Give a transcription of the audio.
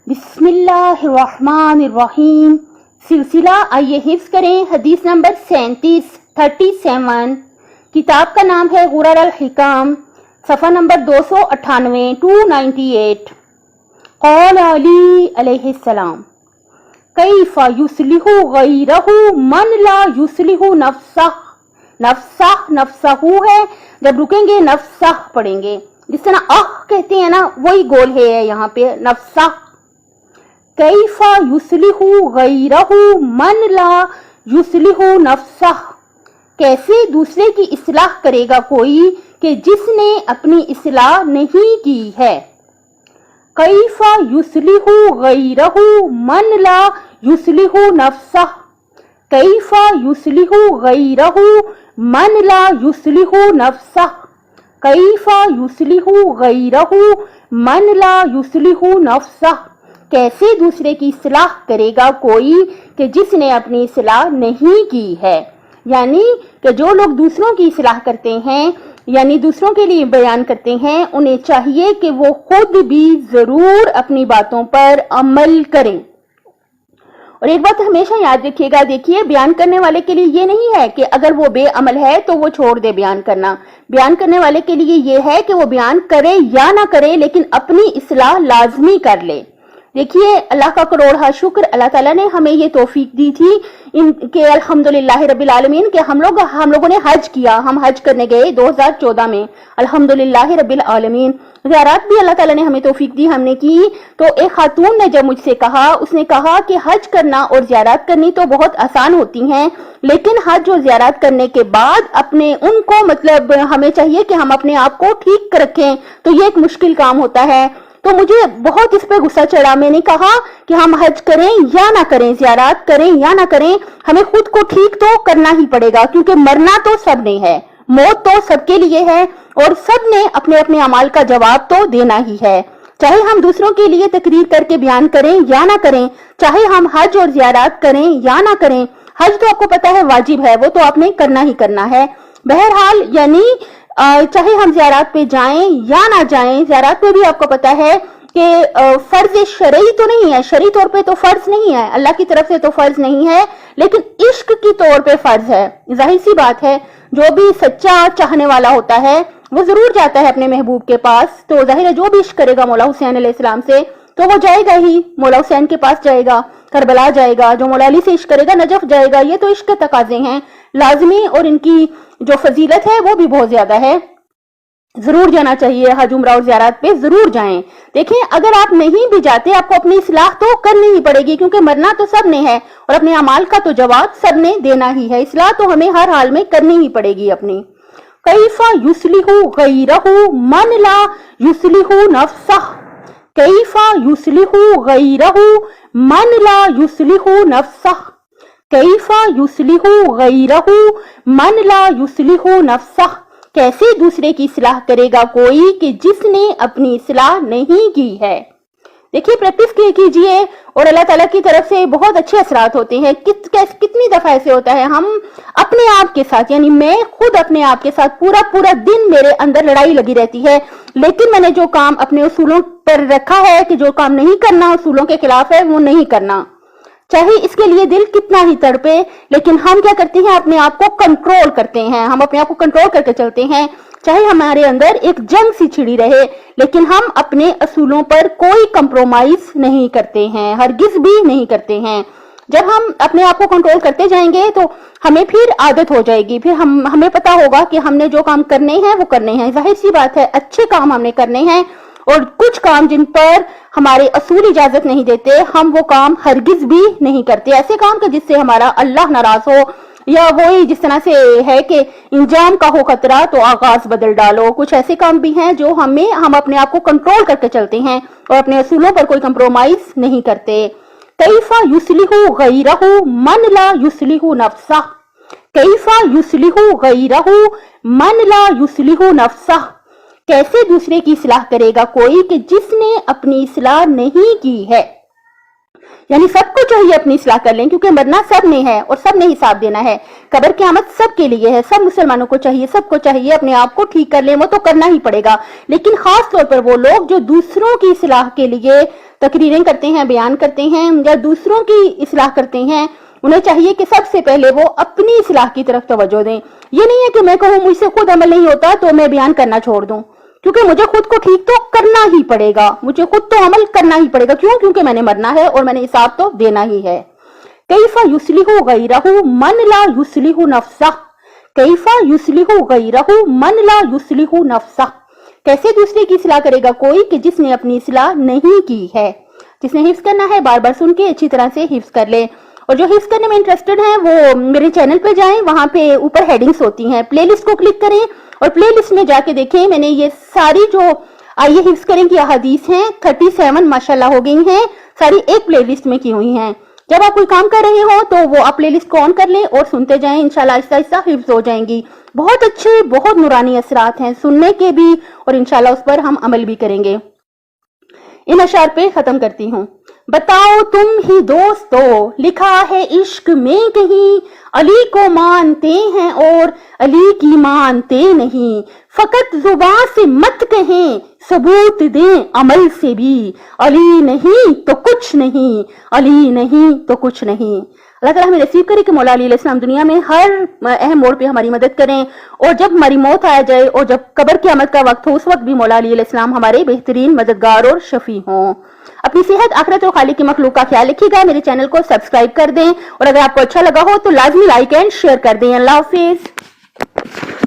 बिस्मिल्लाहिर्रहमानिर्रहीम। सिलसिला आइए हिफ्ज़ करें। हदीस नंबर 37 किताब का नाम है गुरर अल हिकम, सफ़ा नंबर 298 298। क़ाल अली अलैहिस्सलाम कैफ़ युस्लिहु गैरहु मन ला युस्लिहु नफ्सहु है। जब रुकेंगे नफ्सह पढ़ेंगे, जिस तरह कहते हैं ना, वही गोल है यहाँ पे नफ्सह। कैफ़ युस्लिहु गैरहु मन ला युस्लिहु नफ्सह, कैसे दूसरे की इस्लाह करेगा कोई कि जिसने अपनी इस्लाह नहीं की है। कैफ़ युस्लिहु गैरहु मन ला युस्लिहु नफ्सह, कैफ़ युस्लिहु गैरहु मन ला युस्लिहु नफ्सह, कैफ़ युस्लिहु गैरहु मन ला युस्लिहु नफ्सह, कैसे दूसरे की इस्लाह करेगा कोई कि जिसने अपनी इस्लाह नहीं की है। यानी कि जो लोग दूसरों की इस्लाह करते हैं, यानी दूसरों के लिए बयान करते हैं, उन्हें चाहिए कि वो खुद भी जरूर अपनी बातों पर अमल करें। और एक बात हमेशा याद रखिएगा, देखिए बयान करने वाले के लिए ये नहीं है कि अगर वो बेअमल है तो वो छोड़ दे बयान करना। बयान करने वाले के लिए ये है कि वो बयान करे या ना करे, लेकिन अपनी इस्लाह लाजमी कर ले। देखिए अल्लाह का करोड़ शुक्र, अल्लाह ताला ने हमें ये तौफीक दी थी इनके अल्हम्दुलिल्लाह रब्बिल आलमीन के हम लोगों ने हज किया। हम हज करने गए 2014 में, अल्हम्दुलिल्लाह रब्बिल आलमीन। ज़ियारत भी अल्लाह ताला ने हमें तौफीक दी, हमने की। तो एक खातून ने जब मुझसे कहा, उसने कहा कि हज करना और ज़ियारत करनी तो बहुत आसान होती हैं, लेकिन हज और ज़ियारत करने के बाद अपने उनको मतलब हमें चाहिए कि हम अपने आप को ठीक रखें, तो ये एक मुश्किल काम होता है। तो मुझे बहुत इस पे गुस्सा चढ़ा। मैंने कहा कि हम हज करें या ना करें, ज़ियारत करें या ना करें, हमें खुद को ठीक तो करना ही पड़ेगा, क्योंकि मरना तो सबने है, मौत तो सबके लिए है और सबने अपने अपने अमाल का जवाब तो देना ही है। चाहे हम दूसरों के लिए तकरीर करके बयान करें या ना करें, चाहे हम हज और ज़ियारत करें या ना करें। हज तो आपको पता है वाजिब है, वो तो आपने करना ही करना है। बहरहाल यानी चाहे हम ज़ियारत पे जाएं या ना जाएं, ज़ियारत पे भी आपको पता है कि फर्ज शरई तो नहीं है, शरई तौर पे तो फर्ज नहीं है, अल्लाह की तरफ से तो फर्ज नहीं है, लेकिन इश्क की तौर पे फर्ज है। जाहिर सी बात है, जो भी सच्चा चाहने वाला होता है वो जरूर जाता है अपने महबूब के पास। तो जाहिर है जो भी इश्क करेगा मौला हुसैन अलैहिस्सलाम से तो वो जाएगा ही, मौला हुसैन के पास जाएगा, करबला जाएगा। जो मौला अली से इश्क करेगा नजफ जाएगा। ये तो इश्क के तकाजे हैं लाजमी, और इनकी जो फजीलत है वो भी बहुत ज्यादा है। जरूर जाना चाहिए, हज उम्रा और ज़ियारत पे जरूर जाएं। देखें अगर आप नहीं भी जाते, आपको अपनी इस्लाह तो करनी ही पड़ेगी, क्योंकि मरना तो सब ने है और अपने अमाल का तो जवाब सब ने देना ही है। इस्लाह तो हमें हर हाल में करनी ही पड़ेगी अपनी। कैफ़ युस्लिहु गैरहु मन ला युस्लिहु नफ्सह, कैफ़ युस्लिहु गैरहु मन ला युस्लिहु नफ्सह, कैफ़ युस्लिहु गैरहु मन ला युस्लिहु नफ्सह, कैसे दूसरे की इस्लाह करेगा कोई कि जिसने अपनी इस्लाह नहीं की है। देखिए प्रैक्टिस कीजिए और अल्लाह ताला की तरफ से बहुत अच्छे असरात होते हैं। कितनी दफा ऐसे होता है हम अपने आप के साथ, यानी मैं खुद अपने आप के साथ पूरा दिन मेरे अंदर लड़ाई लगी रहती है, लेकिन मैंने जो काम अपने उसूलों पर रखा है कि जो काम नहीं करना, उसूलों के खिलाफ है, वो नहीं करना, चाहे इसके लिए दिल कितना ही तड़पे। लेकिन हम क्या करते हैं, अपने आप को कंट्रोल करते हैं, हम अपने आप को कंट्रोल करके चलते हैं। चाहे हमारे अंदर एक जंग सी छिड़ी रहे, लेकिन हम अपने असूलों पर कोई कंप्रोमाइज नहीं करते हैं, हरगिज भी नहीं करते हैं। जब हम अपने आप को कंट्रोल करते जाएंगे तो हमें फिर आदत हो जाएगी, फिर हमें पता होगा कि हमने जो काम करने हैं वो करने हैं। जाहिर सी बात है अच्छे काम हमने करने हैं, और कुछ काम जिन पर हमारे असूल इजाजत नहीं देते, हम वो काम हरगिज भी नहीं करते। ऐसे काम का जिससे हमारा अल्लाह नाराज हो, या वही जिस तरह से है कि इंजाम का हो खतरा तो आगाज बदल डालो। कुछ ऐसे काम भी हैं जो हम अपने आप को कंट्रोल करके चलते हैं और अपने असूलों पर कोई कंप्रोमाइज नहीं करते। कैफ़ युस्लिहु गैरहु मन ला युस्लिहु नफ्सह, कैफ़ युस्लिहु गैरहु मन ला युस्लिहु नफ्सह, कैसे दूसरे की इस्लाह करेगा कोई कि जिसने अपनी इस्लाह नहीं की है। यानी सबको चाहिए अपनी इस्लाह कर लें, क्योंकि मरना सब ने है और सब ने हिसाब देना है। कब्र क़यामत सब के लिए है, सब मुसलमानों को चाहिए, सबको चाहिए अपने आप को ठीक कर लें, वो तो करना ही पड़ेगा। लेकिन खास तौर पर वो लोग जो दूसरों की इस्लाह के लिए تقریریں کرتے ہیں, بیان کرتے ہیں یا دوسروں کی اصلاح کرتے ہیں, انہیں چاہیے کہ سب سے پہلے وہ اپنی اصلاح کی طرف توجہ دیں. یہ نہیں ہے کہ میں کہوں مجھ سے خود عمل نہیں ہوتا تو میں بیان کرنا چھوڑ دوں, کیونکہ مجھے خود کو ٹھیک تو کرنا ہی پڑے گا, مجھے خود تو عمل کرنا ہی پڑے گا. کیوں؟ کیونکہ میں نے مرنا ہے اور میں نے حساب تو دینا ہی ہے. کیف یصلح غیرہ من لا یصلح نفسہ, کیف یصلح غیرہ من لا یصلح نفسہ, کیسے دوسرے کی اصلاح کرے گا کوئی کہ جس نے اپنی اصلاح نہیں کی ہے. جس نے حفظ کرنا ہے بار بار سن کے اچھی طرح سے حفظ کر لے. اور جو حفظ کرنے میں انٹرسٹڈ ہیں وہ میرے چینل پہ جائیں, وہاں پہ اوپر ہیڈنگز ہوتی ہیں, پلے لسٹ کو کلک کریں اور پلے لسٹ میں جا کے دیکھیں. میں نے یہ ساری جو آئیے حفظ کریں کی احادیث ہیں 37 ماشاءاللہ ہو گئی ہیں, ساری ایک پلے لسٹ میں کی ہوئی ہیں. جب آپ کوئی کام کر رہے ہو تو وہ آپ پلے لسٹ کو آن کر لیں اور سنتے جائیں, انشاءاللہ آہستہ آہستہ حفظ ہو جائیں گی. بہت اچھے, بہت نورانی اثرات ہیں سننے کے بھی, اور انشاءاللہ اس پر ہم عمل بھی کریں گے. ان اشعار پہ ختم کرتی ہوں. بتاؤ تم ہی دوستو, لکھا ہے عشق میں کہیں, علی کو مانتے ہیں اور علی کی مانتے نہیں. فقط زبان سے مت کہیں, ثبوت دیں عمل سے بھی. علی نہیں تو کچھ نہیں, علی نہیں تو کچھ نہیں. اللہ تعالیٰ ہمیں نصیب کرے کہ مولا علی علیہ السلام دنیا میں ہر اہم موڑ پہ ہماری مدد کریں, اور جب ہماری موت آ جائے اور جب قبر قیامت کا وقت ہو اس وقت بھی مولا علی علیہ السلام ہمارے بہترین مددگار اور شفیع ہوں. اپنی صحت, آخرت اور خالق کی مخلوق کا خیال رکھیے گا. میرے چینل کو سبسکرائب کر دیں, اور اگر آپ کو اچھا لگا ہو تو لازمی لائک اینڈ شیئر کر دیں. اللہ حافظ.